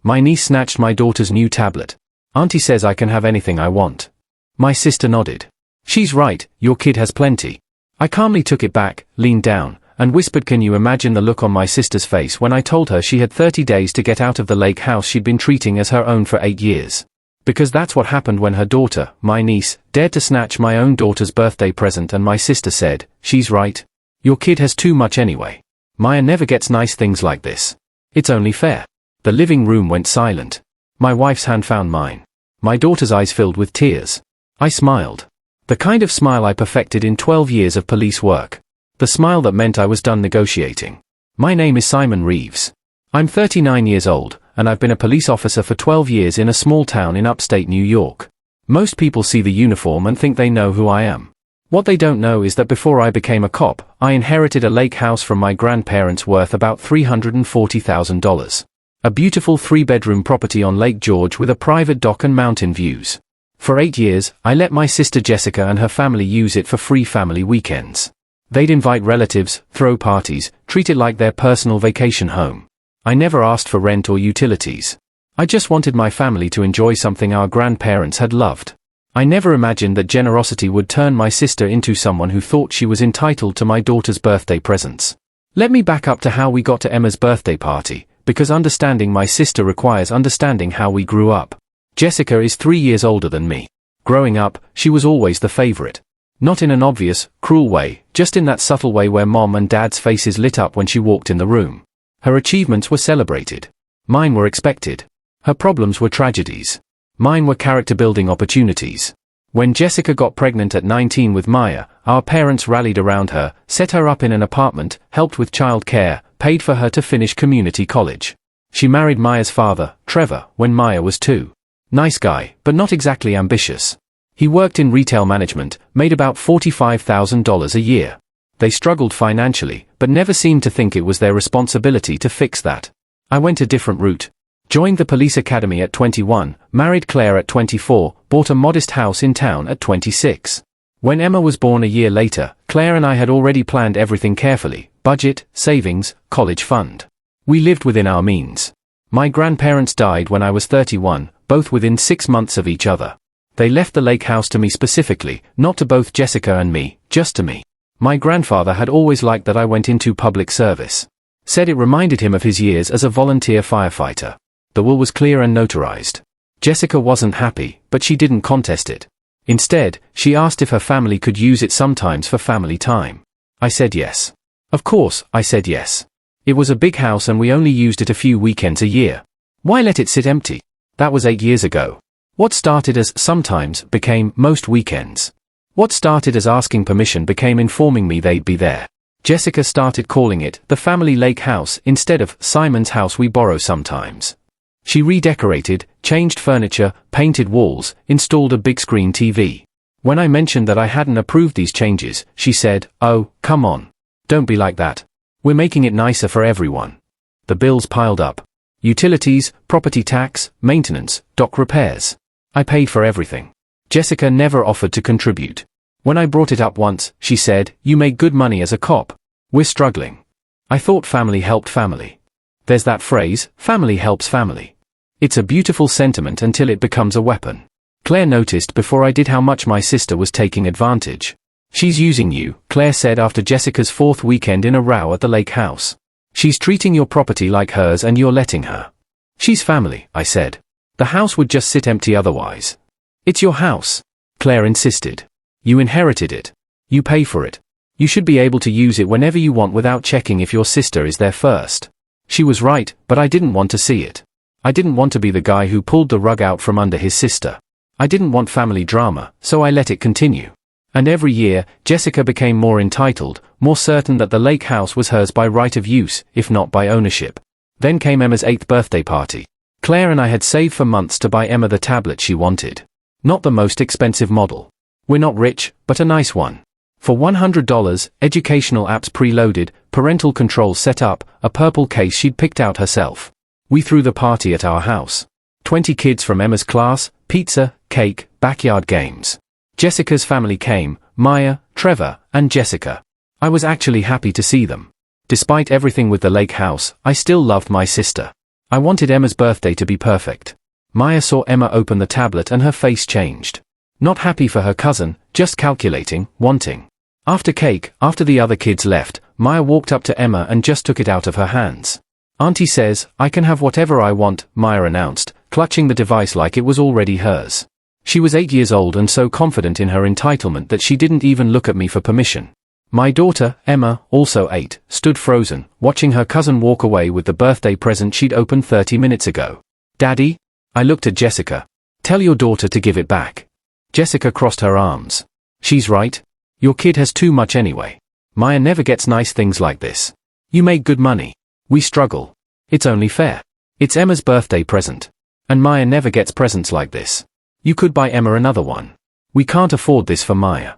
My niece snatched my daughter's new tablet. Auntie says I can have anything I want. My sister nodded. She's right, your kid has plenty. I calmly took it back, leaned down, and whispered, can you imagine the look on my sister's face when I told her she had 30 days to get out of the lake house she'd been treating as her own for 8 years. Because that's what happened when her daughter, my niece, dared to snatch my own daughter's birthday present, and my sister said, she's right. Your kid has too much anyway. Maya never gets nice things like this. It's only fair. The living room went silent. My wife's hand found mine. My daughter's eyes filled with tears. I smiled. The kind of smile I perfected in 12 years of police work. The smile that meant I was done negotiating. My name is Simon Reeves. I'm 39 years old, and I've been a police officer for 12 years in a small town in upstate New York. Most people see the uniform and think they know who I am. What they don't know is that before I became a cop, I inherited a lake house from my grandparents worth about $340,000. A beautiful 3-bedroom property on Lake George with a private dock and mountain views. For 8 years, I let my sister Jessica and her family use it for free family weekends. They'd invite relatives, throw parties, treat it like their personal vacation home. I never asked for rent or utilities. I just wanted my family to enjoy something our grandparents had loved. I never imagined that generosity would turn my sister into someone who thought she was entitled to my daughter's birthday presents. Let me back up to how we got to Emma's birthday party, because understanding my sister requires understanding how we grew up. Jessica is 3 years older than me. Growing up, she was always the favorite. Not in an obvious, cruel way, just in that subtle way where mom and dad's faces lit up when she walked in the room. Her achievements were celebrated. Mine were expected. Her problems were tragedies. Mine were character-building opportunities. When Jessica got pregnant at 19 with Maya, our parents rallied around her, set her up in an apartment, helped with child care, paid for her to finish community college. She married Maya's father, Trevor, when Maya was 2. Nice guy, but not exactly ambitious. He worked in retail management, made about $45,000 a year. They struggled financially, but never seemed to think it was their responsibility to fix that. I went a different route. Joined the police academy at 21, married Claire at 24, bought a modest house in town at 26. When Emma was born a year later, Claire and I had already planned everything carefully: budget, savings, college fund. We lived within our means. My grandparents died when I was 31, both within 6 months of each other. They left the lake house to me specifically, not to both Jessica and me, just to me. My grandfather had always liked that I went into public service. Said it reminded him of his years as a volunteer firefighter. The will was clear and notarized. Jessica wasn't happy, but she didn't contest it. Instead, she asked if her family could use it sometimes for family time. I said yes. Of course, I said yes. It was a big house and we only used it a few weekends a year. Why let it sit empty? That was 8 years ago. What started as sometimes became most weekends. What started as asking permission became informing me they'd be there. Jessica started calling it the family lake house instead of Simon's house we borrow sometimes. She redecorated, changed furniture, painted walls, installed a big screen TV. When I mentioned that I hadn't approved these changes, she said, "Oh, come on. Don't be like that. We're making it nicer for everyone." The bills piled up. Utilities, property tax, maintenance, dock repairs. I paid for everything. Jessica never offered to contribute. When I brought it up once, she said, "You make good money as a cop. We're struggling." I thought family helped family. There's that phrase, family helps family. It's a beautiful sentiment until it becomes a weapon. Claire noticed before I did how much my sister was taking advantage. "She's using you," Claire said after Jessica's 4th weekend in a row at the lake house. "She's treating your property like hers and you're letting her." "She's family," I said. "The house would just sit empty otherwise." "It's your house," Claire insisted. "You inherited it. You pay for it. You should be able to use it whenever you want without checking if your sister is there first." She was right, but I didn't want to see it. I didn't want to be the guy who pulled the rug out from under his sister. I didn't want family drama, so I let it continue. And every year, Jessica became more entitled, more certain that the lake house was hers by right of use, if not by ownership. Then came Emma's 8th birthday party. Claire and I had saved for months to buy Emma the tablet she wanted. Not the most expensive model. We're not rich, but a nice one. For $100, educational apps preloaded, parental controls set up, a purple case she'd picked out herself. We threw the party at our house. 20 kids from Emma's class, pizza, cake, backyard games. Jessica's family came, Maya, Trevor, and Jessica. I was actually happy to see them. Despite everything with the lake house, I still loved my sister. I wanted Emma's birthday to be perfect. Maya saw Emma open the tablet and her face changed. Not happy for her cousin, just calculating, wanting. After cake, after the other kids left, Maya walked up to Emma and just took it out of her hands. Auntie says, I can have whatever I want, Maya announced, clutching the device like it was already hers. She was 8 years old and so confident in her entitlement that she didn't even look at me for permission. My daughter, Emma, also 8, stood frozen, watching her cousin walk away with the birthday present she'd opened 30 minutes ago. Daddy? I looked at Jessica. Tell your daughter to give it back. Jessica crossed her arms. She's right. Your kid has too much anyway. Maya never gets nice things like this. You make good money. We struggle. It's only fair. It's Emma's birthday present. And Maya never gets presents like this. You could buy Emma another one. We can't afford this for Maya.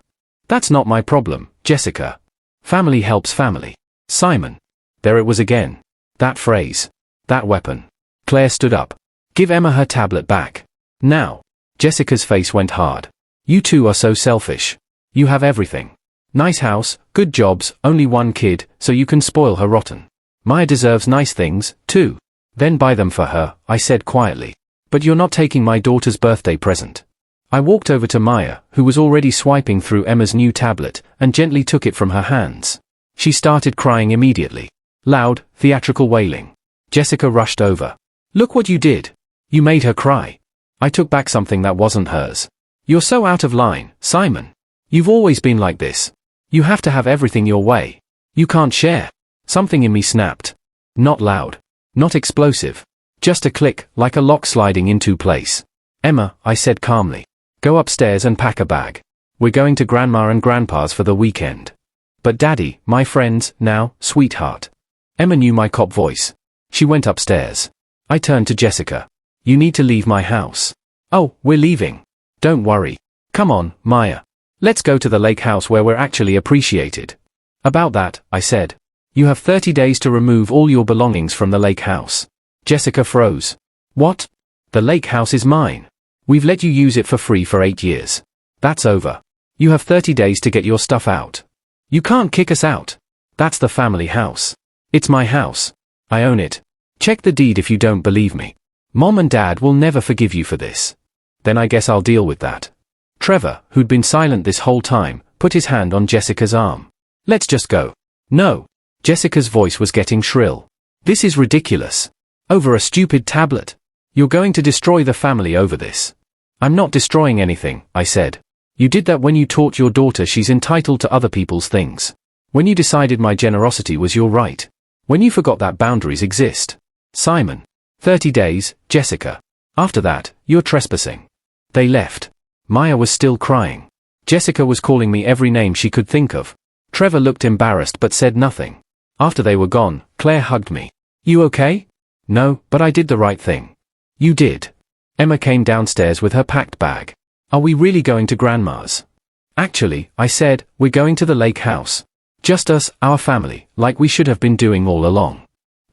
That's not my problem, Jessica. Family helps family. Simon. There it was again. That phrase. That weapon. Claire stood up. Give Emma her tablet back. Now. Jessica's face went hard. You two are so selfish. You have everything. Nice house, good jobs, only one kid, so you can spoil her rotten. Maya deserves nice things, too. Then buy them for her, I said quietly. But you're not taking my daughter's birthday present. I walked over to Maya, who was already swiping through Emma's new tablet, and gently took it from her hands. She started crying immediately. Loud, theatrical wailing. Jessica rushed over. Look what you did. You made her cry. I took back something that wasn't hers. You're so out of line, Simon. You've always been like this. You have to have everything your way. You can't share. Something in me snapped. Not loud. Not explosive. Just a click, like a lock sliding into place. Emma, I said calmly. Go upstairs and pack a bag. We're going to Grandma and Grandpa's for the weekend. But Daddy, my friends, now, sweetheart. Emma knew my cop voice. She went upstairs. I turned to Jessica. You need to leave my house. Oh, we're leaving. Don't worry. Come on, Maya. Let's go to the lake house where we're actually appreciated. About that, I said. You have 30 days to remove all your belongings from the lake house. Jessica froze. What? The lake house is mine. We've let you use it for free for 8 years. That's over. You have 30 days to get your stuff out. You can't kick us out. That's the family house. It's my house. I own it. Check the deed if you don't believe me. Mom and Dad will never forgive you for this. Then I guess I'll deal with that. Trevor, who'd been silent this whole time, put his hand on Jessica's arm. Let's just go. No. Jessica's voice was getting shrill. This is ridiculous. Over a stupid tablet. You're going to destroy the family over this. I'm not destroying anything, I said. You did that when you taught your daughter she's entitled to other people's things. When you decided my generosity was your right. When you forgot that boundaries exist. Simon. 30 days, Jessica. After that, you're trespassing. They left. Maya was still crying. Jessica was calling me every name she could think of. Trevor looked embarrassed but said nothing. After they were gone, Claire hugged me. You okay? No, but I did the right thing. You did. Emma came downstairs with her packed bag. Are we really going to Grandma's? Actually, I said, we're going to the lake house. Just us, our family, like we should have been doing all along.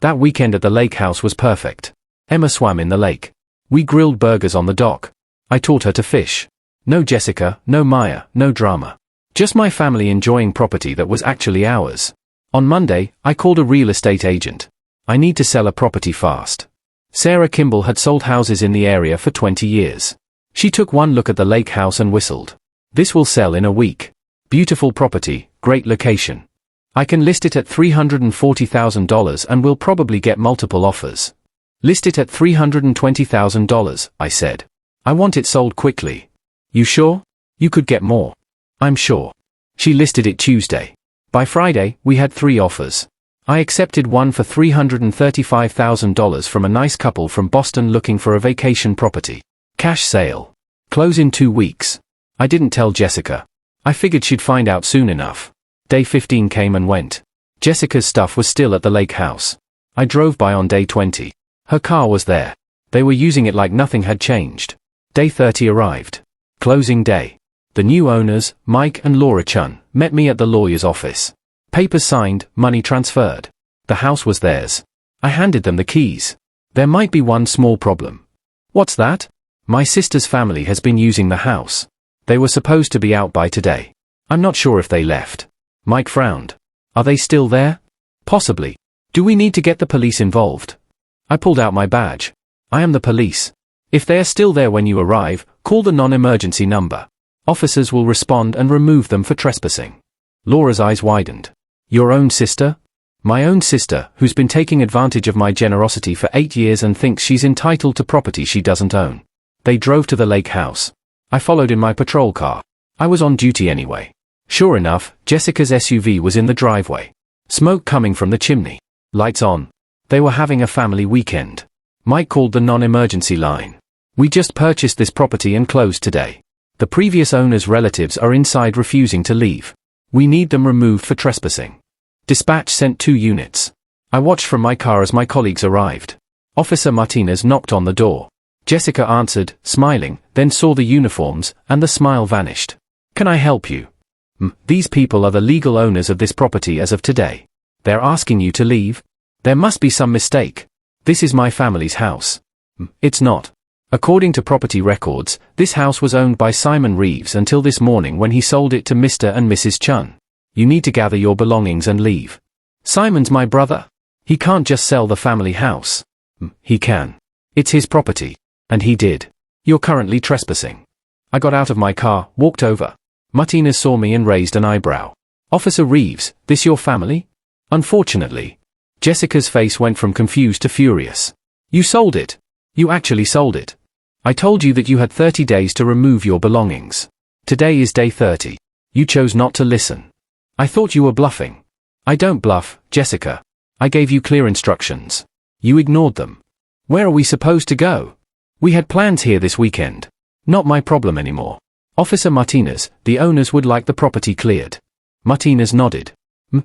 That weekend at the lake house was perfect. Emma swam in the lake. We grilled burgers on the dock. I taught her to fish. No Jessica, no Maya, no drama. Just my family enjoying property that was actually ours. On Monday, I called a real estate agent. I need to sell a property fast. Sarah Kimball had sold houses in the area for 20 years. She took one look at the lake house and whistled. This will sell in a week. Beautiful property, great location. I can list it at $340,000 and will probably get multiple offers. List it at $320,000, I said. I want it sold quickly. You sure? You could get more. I'm sure. She listed it Tuesday. By Friday, we had 3 offers. I accepted one for $335,000 from a nice couple from Boston looking for a vacation property. Cash sale. Close in 2 weeks. I didn't tell Jessica. I figured she'd find out soon enough. Day 15 came and went. Jessica's stuff was still at the lake house. I drove by on day 20. Her car was there. They were using it like nothing had changed. Day 30 arrived. Closing day. The new owners, Mike and Laura Chun, met me at the lawyer's office. Papers signed, money transferred. The house was theirs. I handed them the keys. There might be one small problem. What's that? My sister's family has been using the house. They were supposed to be out by today. I'm not sure if they left. Mike frowned. Are they still there? Possibly. Do we need to get the police involved? I pulled out my badge. I am the police. If they are still there when you arrive, call the non-emergency number. Officers will respond and remove them for trespassing. Laura's eyes widened. Your own sister? My own sister, who's been taking advantage of my generosity for 8 years and thinks she's entitled to property she doesn't own. They drove to the lake house. I followed in my patrol car. I was on duty anyway. Sure enough, Jessica's SUV was in the driveway. Smoke coming from the chimney. Lights on. They were having a family weekend. Mike called the non-emergency line. We just purchased this property and closed today. The previous owner's relatives are inside refusing to leave. We need them removed for trespassing. Dispatch sent 2 units. I watched from my car as my colleagues arrived. Officer Martinez knocked on the door. Jessica answered, smiling, then saw the uniforms, and the smile vanished. Can I help you? These people are the legal owners of this property as of today. They're asking you to leave? There must be some mistake. This is my family's house. It's not. According to property records, this house was owned by Simon Reeves until this morning when he sold it to Mr. and Mrs. Chun. You need to gather your belongings and leave. Simon's my brother. He can't just sell the family house. He can. It's his property. And he did. You're currently trespassing. I got out of my car, walked over. Martinez saw me and raised an eyebrow. Officer Reeves, this your family? Unfortunately. Jessica's face went from confused to furious. You sold it. You actually sold it. I told you that you had 30 days to remove your belongings. Today is day 30. You chose not to listen. I thought you were bluffing. I don't bluff, Jessica. I gave you clear instructions. You ignored them. Where are we supposed to go? We had plans here this weekend. Not my problem anymore. Officer Martinez, the owners would like the property cleared. Martinez nodded.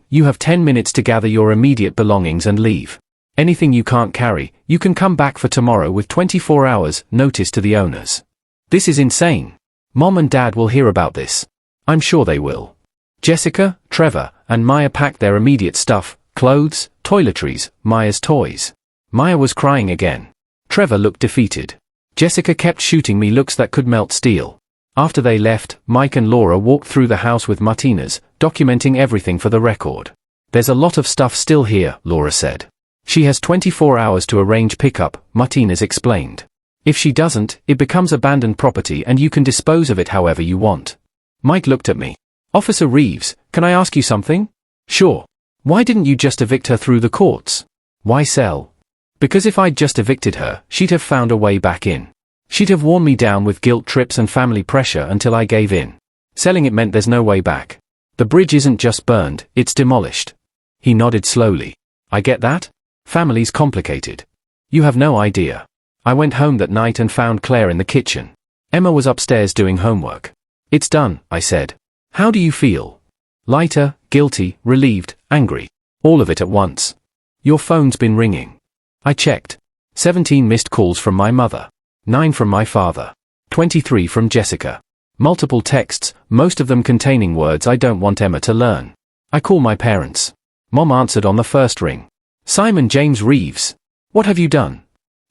You have 10 minutes to gather your immediate belongings and leave. Anything you can't carry, you can come back for tomorrow with 24 hours notice to the owners. This is insane. Mom and Dad will hear about this. I'm sure they will. Jessica, Trevor, and Maya packed their immediate stuff, clothes, toiletries, Maya's toys. Maya was crying again. Trevor looked defeated. Jessica kept shooting me looks that could melt steel. After they left, Mike and Laura walked through the house with Martinez, documenting everything for the record. There's a lot of stuff still here, Laura said. She has 24 hours to arrange pickup, Martinez explained. If she doesn't, it becomes abandoned property and you can dispose of it however you want. Mike looked at me. Officer Reeves, can I ask you something? Sure. Why didn't you just evict her through the courts? Why sell? Because if I'd just evicted her, she'd have found a way back in. She'd have worn me down with guilt trips and family pressure until I gave in. Selling it meant there's no way back. The bridge isn't just burned, it's demolished. He nodded slowly. I get that. Family's complicated. You have no idea. I went home that night and found Claire in the kitchen. Emma was upstairs doing homework. It's done, I said. How do you feel? Lighter, guilty, relieved, angry. All of it at once. Your phone's been ringing. I checked. 17 missed calls from my mother. 9 from my father. 23 from Jessica. Multiple texts, most of them containing words I don't want Emma to learn. I call my parents. Mom answered on the first ring. Simon James Reeves. What have you done?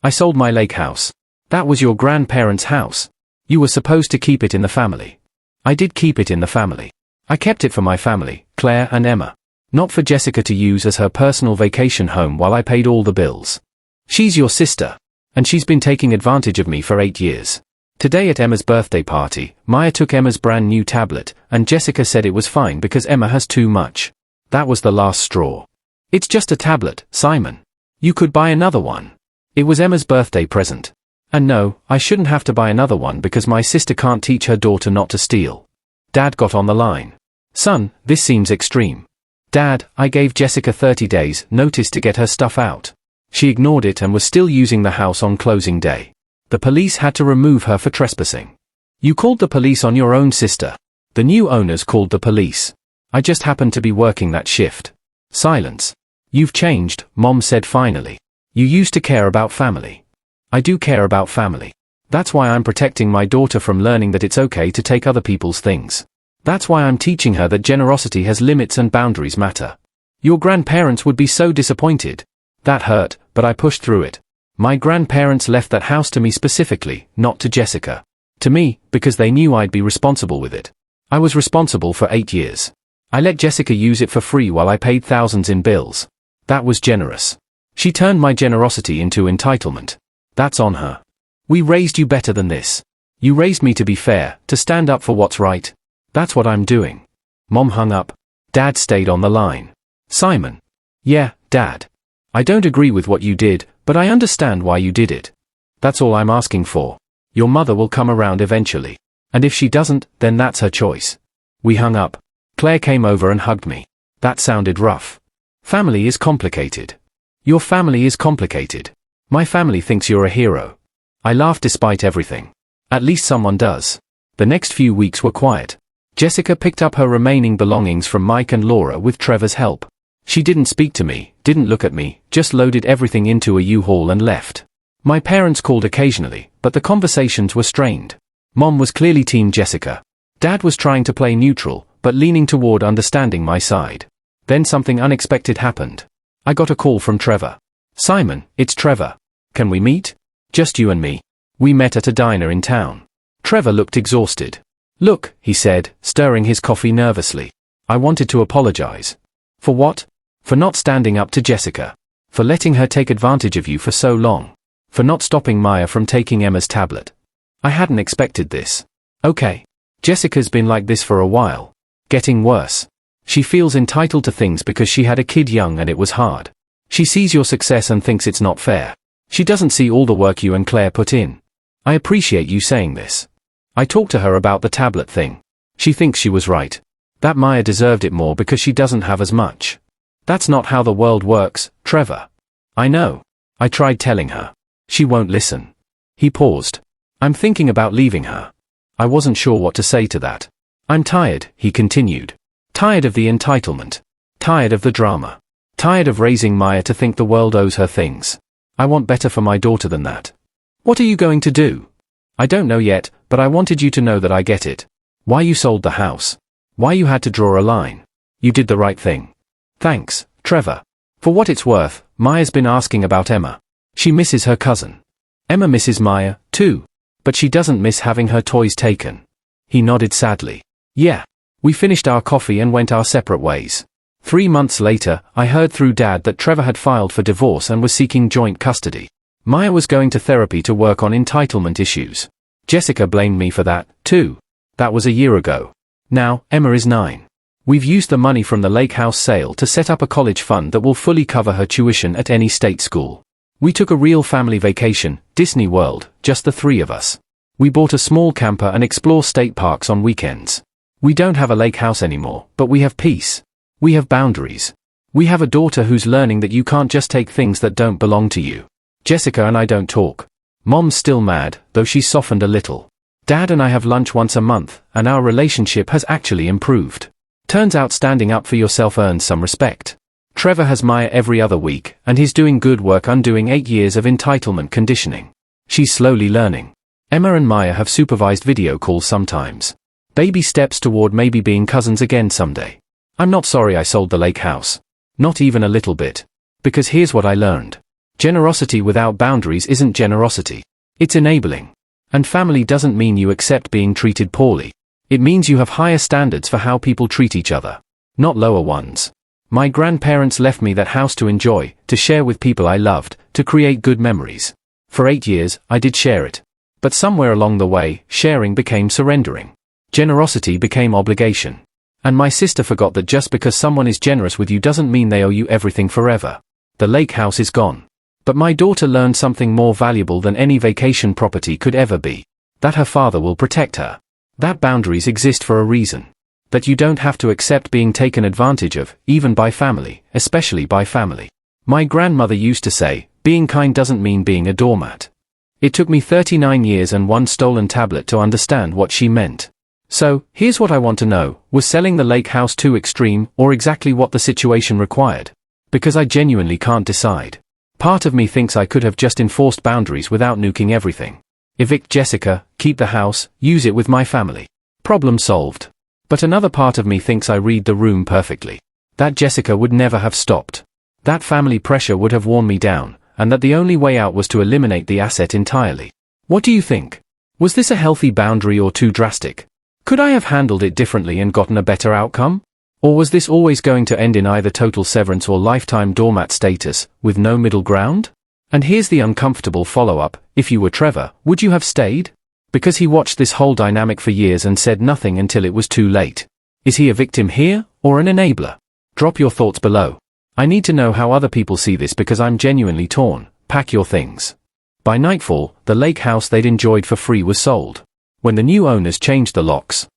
I sold my lake house. That was your grandparents' house. You were supposed to keep it in the family. I did keep it in the family. I kept it for my family, Claire and Emma. Not for Jessica to use as her personal vacation home while I paid all the bills. She's your sister. And she's been taking advantage of me for 8 years. Today at Emma's birthday party, Maya took Emma's brand new tablet, and Jessica said it was fine because Emma has too much. That was the last straw. It's just a tablet, Simon. You could buy another one. It was Emma's birthday present. And no, I shouldn't have to buy another one because my sister can't teach her daughter not to steal. Dad got on the line. Son, this seems extreme. Dad, I gave Jessica 30 days notice to get her stuff out. She ignored it and was still using the house on closing day. The police had to remove her for trespassing. You called the police on your own sister. The new owners called the police. I just happened to be working that shift. Silence. You've changed, Mom said finally. You used to care about family. I do care about family. That's why I'm protecting my daughter from learning that it's okay to take other people's things. That's why I'm teaching her that generosity has limits and boundaries matter. Your grandparents would be so disappointed. That hurt, but I pushed through it. My grandparents left that house to me specifically, not to Jessica. To me, because they knew I'd be responsible with it. I was responsible for 8 years. I let Jessica use it for free while I paid thousands in bills. That was generous. She turned my generosity into entitlement. That's on her. We raised you better than this. You raised me to be fair, to stand up for what's right. That's what I'm doing. Mom hung up. Dad stayed on the line. Simon. Yeah, Dad. I don't agree with what you did, but I understand why you did it. That's all I'm asking for. Your mother will come around eventually. And if she doesn't, then that's her choice. We hung up. Claire came over and hugged me. That sounded rough. Family is complicated. Your family is complicated. My family thinks you're a hero. I laughed despite everything. At least someone does. The next few weeks were quiet. Jessica picked up her remaining belongings from Mike and Laura with Trevor's help. She didn't speak to me, didn't look at me, just loaded everything into a U-Haul and left. My parents called occasionally, but the conversations were strained. Mom was clearly Team Jessica. Dad was trying to play neutral, but leaning toward understanding my side. Then something unexpected happened. I got a call from Trevor. Simon, it's Trevor. Can we meet? Just you and me. We met at a diner in town. Trevor looked exhausted. Look, he said, stirring his coffee nervously. I wanted to apologize. For what? For not standing up to Jessica. For letting her take advantage of you for so long. For not stopping Maya from taking Emma's tablet. I hadn't expected this. Okay. Jessica's been like this for a while. Getting worse. She feels entitled to things because she had a kid young and it was hard. She sees your success and thinks it's not fair. She doesn't see all the work you and Claire put in. I appreciate you saying this. I talked to her about the tablet thing. She thinks she was right. That Maya deserved it more because she doesn't have as much. That's not how the world works, Trevor. I know. I tried telling her. She won't listen. He paused. I'm thinking about leaving her. I wasn't sure what to say to that. I'm tired, he continued. Tired of the entitlement. Tired of the drama. Tired of raising Maya to think the world owes her things. I want better for my daughter than that. What are you going to do? I don't know yet, but I wanted you to know that I get it. Why you sold the house. Why you had to draw a line. You did the right thing. Thanks, Trevor. For what it's worth, Maya's been asking about Emma. She misses her cousin. Emma misses Maya, too. But she doesn't miss having her toys taken. He nodded sadly. Yeah. We finished our coffee and went our separate ways. 3 months later, I heard through Dad that Trevor had filed for divorce and was seeking joint custody. Maya was going to therapy to work on entitlement issues. Jessica blamed me for that, too. That was a year ago. Now, Emma is 9. We've used the money from the lake house sale to set up a college fund that will fully cover her tuition at any state school. We took a real family vacation, Disney World, just the 3 of us. We bought a small camper and explore state parks on weekends. We don't have a lake house anymore, but we have peace. We have boundaries. We have a daughter who's learning that you can't just take things that don't belong to you. Jessica and I don't talk. Mom's still mad, though she's softened a little. Dad and I have lunch once a month, and our relationship has actually improved. Turns out standing up for yourself earns some respect. Trevor has Maya every other week, and he's doing good work undoing 8 years of entitlement conditioning. She's slowly learning. Emma and Maya have supervised video calls sometimes. Baby steps toward maybe being cousins again someday. I'm not sorry I sold the lake house. Not even a little bit. Because here's what I learned. Generosity without boundaries isn't generosity. It's enabling. And family doesn't mean you accept being treated poorly. It means you have higher standards for how people treat each other. Not lower ones. My grandparents left me that house to enjoy, to share with people I loved, to create good memories. For 8 years, I did share it. But somewhere along the way, sharing became surrendering. Generosity became obligation. And my sister forgot that just because someone is generous with you doesn't mean they owe you everything forever. The lake house is gone. But my daughter learned something more valuable than any vacation property could ever be. That her father will protect her. That boundaries exist for a reason. That you don't have to accept being taken advantage of, even by family, especially by family. My grandmother used to say, being kind doesn't mean being a doormat. It took me 39 years and 1 stolen tablet to understand what she meant. So, here's what I want to know, was selling the lake house too extreme, or exactly what the situation required? Because I genuinely can't decide. Part of me thinks I could have just enforced boundaries without nuking everything. Evict Jessica, keep the house, use it with my family. Problem solved. But another part of me thinks I read the room perfectly. That Jessica would never have stopped. That family pressure would have worn me down, and that the only way out was to eliminate the asset entirely. What do you think? Was this a healthy boundary or too drastic? Could I have handled it differently and gotten a better outcome? Or was this always going to end in either total severance or lifetime doormat status, with no middle ground? And here's the uncomfortable follow-up: if you were Trevor, would you have stayed? Because he watched this whole dynamic for years and said nothing until it was too late. Is he a victim here, or an enabler? Drop your thoughts below. I need to know how other people see this because I'm genuinely torn. Pack your things. By nightfall, the lake house they'd enjoyed for free was sold. When the new owners changed the locks,